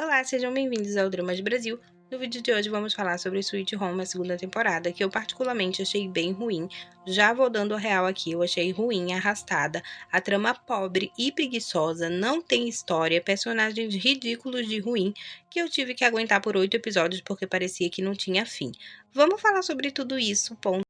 Olá, sejam bem-vindos ao Dramas Brasil. No vídeo de hoje vamos falar sobre Sweet Home, a segunda temporada, que eu particularmente achei bem ruim. Já vou dando a real aqui, eu achei ruim, arrastada, a trama pobre e preguiçosa, não tem história, personagens ridículos de ruim, que eu tive que aguentar por 8 episódios porque parecia que não tinha fim. Vamos falar sobre tudo isso, ponto.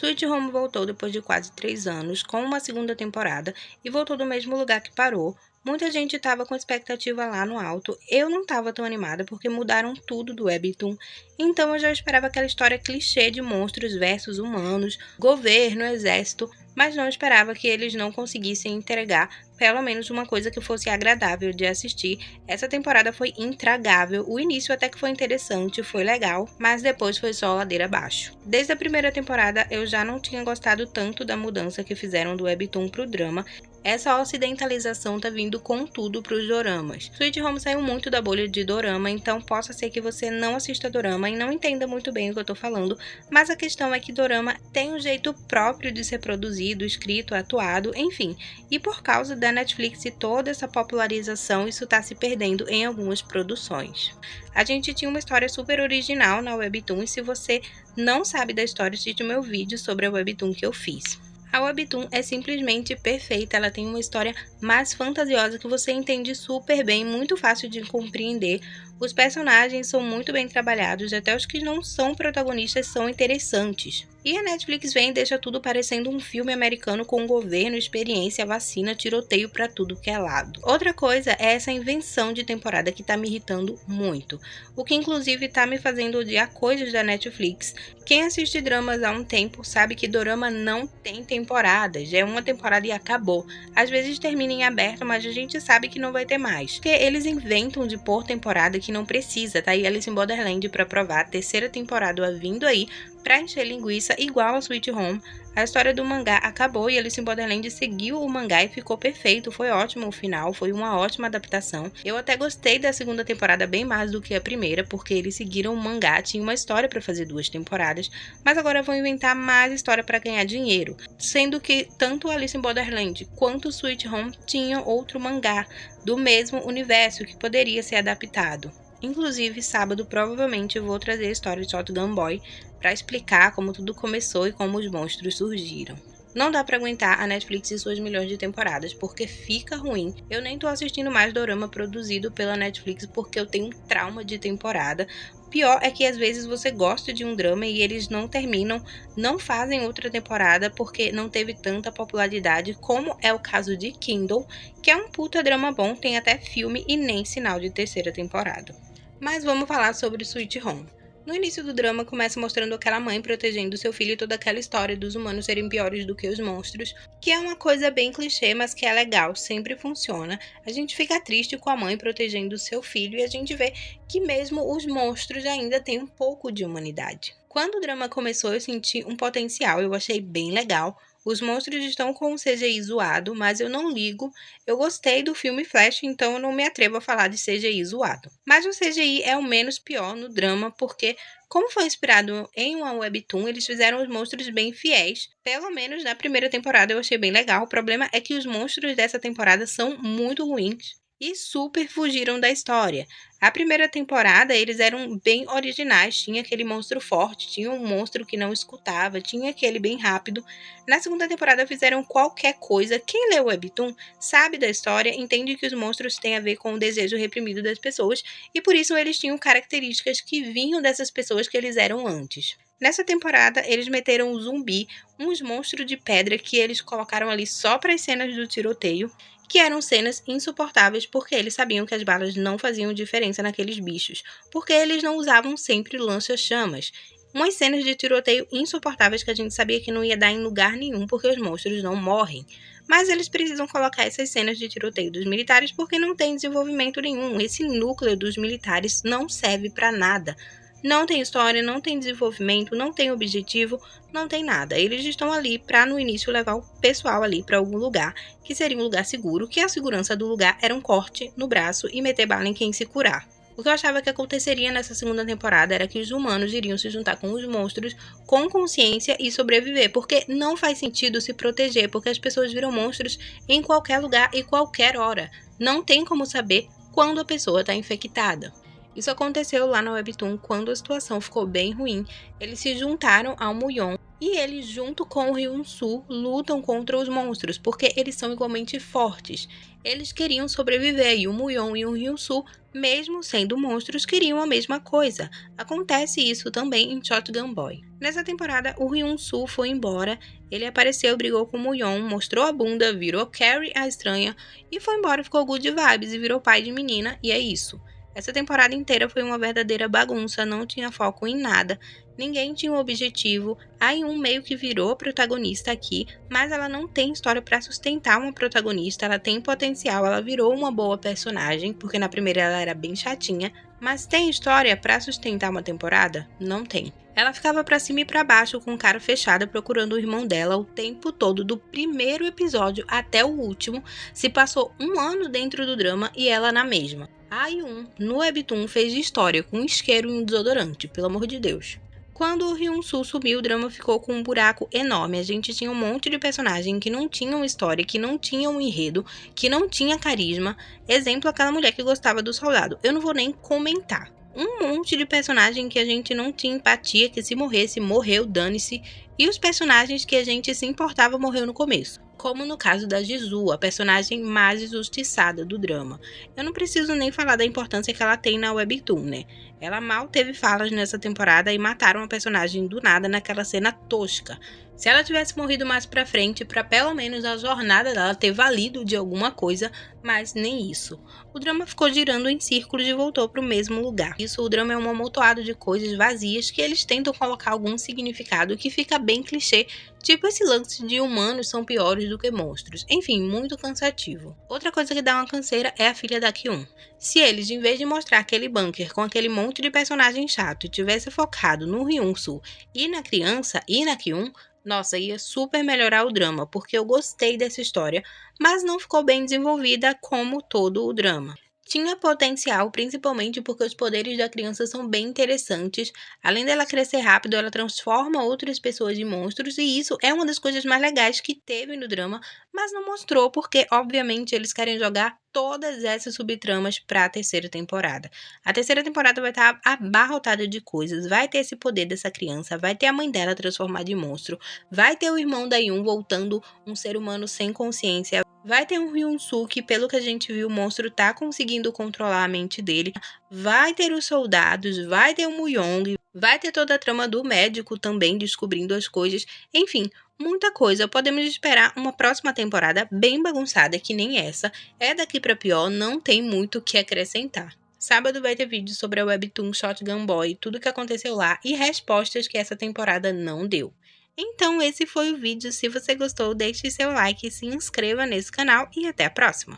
Sweet Home voltou depois de quase 3 anos, com uma segunda temporada, e voltou do mesmo lugar que parou. Muita gente estava com expectativa lá no alto. Eu não estava tão animada porque mudaram tudo do Webtoon. Então eu já esperava aquela história clichê de monstros versus humanos, governo, exército, mas não esperava que eles não conseguissem entregar pelo menos uma coisa que fosse agradável de assistir. Essa temporada foi intragável. O início até que foi interessante, foi legal, mas depois foi só ladeira abaixo. Desde a primeira temporada eu já não tinha gostado tanto da mudança que fizeram do Webtoon pro drama. Essa ocidentalização tá vindo com tudo pros doramas. Sweet Home saiu muito da bolha de dorama, então possa ser que você não assista dorama e não entenda muito bem o que eu tô falando, mas a questão é que dorama tem um jeito próprio de ser produzido, escrito, atuado, enfim. E por causa da Netflix e toda essa popularização, isso tá se perdendo em algumas produções. A gente tinha uma história super original na Webtoon, e se você não sabe da história, assiste o meu vídeo sobre a Webtoon que eu fiz. A Webtoon é simplesmente perfeita, ela tem uma história mais fantasiosa que você entende super bem, muito fácil de compreender. Os personagens são muito bem trabalhados, até os que não são protagonistas são interessantes. E a Netflix vem e deixa tudo parecendo um filme americano com governo, experiência, vacina, tiroteio pra tudo que é lado. Outra coisa é essa invenção de temporada que tá me irritando muito, o que inclusive tá me fazendo odiar coisas da Netflix. Quem assiste dramas há um tempo sabe que dorama não tem temporadas, é uma temporada e acabou. Às vezes termina em aberto, mas a gente sabe que não vai ter mais, porque eles inventam de pôr temporada que não precisa. Tá aí Alice in Borderland pra provar, a terceira temporada vindo aí pra encher linguiça igual a Sweet Home. A história do mangá acabou e Alice in Borderland seguiu o mangá e ficou perfeito, foi ótimo o final, foi uma ótima adaptação. Eu até gostei da segunda temporada bem mais do que a primeira, porque eles seguiram o mangá, tinha uma história pra fazer 2 temporadas, mas agora vão inventar mais história pra ganhar dinheiro, sendo que tanto Alice in Borderland quanto Sweet Home tinham outro mangá do mesmo universo que poderia ser adaptado. Inclusive, sábado provavelmente eu vou trazer a história de Shotgun Boy para explicar como tudo começou e como os monstros surgiram. Não dá pra aguentar a Netflix e suas milhões de temporadas, porque fica ruim. Eu nem tô assistindo mais dorama produzido pela Netflix porque eu tenho um trauma de temporada. O pior é que às vezes você gosta de um drama e eles não terminam, não fazem outra temporada porque não teve tanta popularidade, como é o caso de Kindle, que é um puta drama bom, tem até filme e nem sinal de terceira temporada. Mas vamos falar sobre Sweet Home. No início do drama, começa mostrando aquela mãe protegendo seu filho e toda aquela história dos humanos serem piores do que os monstros, que é uma coisa bem clichê, mas que é legal, sempre funciona. A gente fica triste com a mãe protegendo seu filho e a gente vê que mesmo os monstros ainda têm um pouco de humanidade. Quando o drama começou, eu senti um potencial, eu achei bem legal. Os monstros estão com o CGI zoado, mas eu não ligo. Eu gostei do filme Flash, então eu não me atrevo a falar de CGI zoado. Mas o CGI é o menos pior no drama, porque como foi inspirado em uma webtoon, eles fizeram os monstros bem fiéis. Pelo menos na primeira temporada eu achei bem legal. O problema é que os monstros dessa temporada são muito ruins e super fugiram da história. A primeira temporada eles eram bem originais, tinha aquele monstro forte, tinha um monstro que não escutava, tinha aquele bem rápido. Na segunda temporada fizeram qualquer coisa. Quem lê o webtoon sabe da história, entende que os monstros têm a ver com o desejo reprimido das pessoas e por isso eles tinham características que vinham dessas pessoas que eles eram antes. Nessa temporada, eles meteram um zumbi, uns monstros de pedra que eles colocaram ali só para as cenas do tiroteio, que eram cenas insuportáveis porque eles sabiam que as balas não faziam diferença naqueles bichos, porque eles não usavam sempre lança-chamas. Umas cenas de tiroteio insuportáveis que a gente sabia que não ia dar em lugar nenhum porque os monstros não morrem. Mas eles precisam colocar essas cenas de tiroteio dos militares porque não tem desenvolvimento nenhum. Esse núcleo dos militares não serve para nada. Não tem história, não tem desenvolvimento, não tem objetivo, não tem nada. Eles estão ali para no início levar o pessoal ali para algum lugar, que seria um lugar seguro, que a segurança do lugar era um corte no braço e meter bala em quem se curar. O que eu achava que aconteceria nessa segunda temporada era que os humanos iriam se juntar com os monstros com consciência e sobreviver, porque não faz sentido se proteger, porque as pessoas viram monstros em qualquer lugar e qualquer hora. Não tem como saber quando a pessoa está infectada. Isso aconteceu lá no Webtoon quando a situação ficou bem ruim. Eles se juntaram ao Muyon e eles, junto com o Hyun-soo, lutam contra os monstros, porque eles são igualmente fortes. Eles queriam sobreviver e o Muyon e o Hyun-soo, mesmo sendo monstros, queriam a mesma coisa. Acontece isso também em Shotgun Boy. Nessa temporada, o Hyun-soo foi embora, ele apareceu, brigou com o Muyon, mostrou a bunda, virou Carrie a estranha e foi embora, ficou good vibes e virou pai de menina, e é isso. Essa temporada inteira foi uma verdadeira bagunça, não tinha foco em nada, ninguém tinha um objetivo. A Yun meio que virou protagonista aqui, mas ela não tem história para sustentar uma protagonista, ela tem potencial, ela virou uma boa personagem, porque na primeira ela era bem chatinha, mas tem história para sustentar uma temporada? Não tem. Ela ficava pra cima e pra baixo com cara fechada procurando o irmão dela o tempo todo, do primeiro episódio até o último. Se passou um ano dentro do drama e ela na mesma. A Yun, no Webtoon, fez história com um isqueiro e um desodorante, pelo amor de Deus. Quando o Hyun-soo sumiu, o drama ficou com um buraco enorme. A gente tinha um monte de personagem que não tinham história, que não tinham um enredo, que não tinha carisma. Exemplo, aquela mulher que gostava do soldado. Eu não vou nem comentar. Um monte de personagem que a gente não tinha empatia, que se morresse, morreu, dane-se. E os personagens que a gente se importava morreu no começo. Como no caso da Jisoo, a personagem mais injustiçada do drama. Eu não preciso nem falar da importância que ela tem na Webtoon, né? Ela mal teve falas nessa temporada e mataram a personagem do nada naquela cena tosca. Se ela tivesse morrido mais pra frente, pra pelo menos a jornada dela ter valido de alguma coisa, mas nem isso. O drama ficou girando em círculos e voltou pro mesmo lugar. Isso, o drama é um amontoado de coisas vazias que eles tentam colocar algum significado que fica bem clichê, tipo esse lance de humanos são piores do que monstros. Enfim, muito cansativo. Outra coisa que dá uma canseira é a filha da Kyun. Se eles, em vez de mostrar aquele bunker com aquele monte de personagem chato, tivesse focado no Hyun-soo e na criança e na Kyun, nossa, ia super melhorar o drama, porque eu gostei dessa história, mas não ficou bem desenvolvida como todo o drama. Tinha potencial, principalmente porque os poderes da criança são bem interessantes. Além dela crescer rápido, ela transforma outras pessoas em monstros, e isso é uma das coisas mais legais que teve no drama, mas não mostrou porque, obviamente, eles querem jogar todas essas subtramas para a terceira temporada. A terceira temporada vai estar abarrotada de coisas, vai ter esse poder dessa criança, vai ter a mãe dela transformada em monstro, vai ter o irmão da Yun voltando um ser humano sem consciência, vai ter um Hyun-soo que, pelo que a gente viu, o monstro tá conseguindo controlar a mente dele, vai ter os soldados, vai ter o Muyong, vai ter toda a trama do médico também descobrindo as coisas, enfim, muita coisa. Podemos esperar uma próxima temporada bem bagunçada, que nem essa. É daqui pra pior, não tem muito o que acrescentar. Sábado vai ter vídeo sobre a Webtoon Shotgun Boy, tudo o que aconteceu lá e respostas que essa temporada não deu. Então esse foi o vídeo. Se você gostou, deixe seu like, se inscreva nesse canal e até a próxima!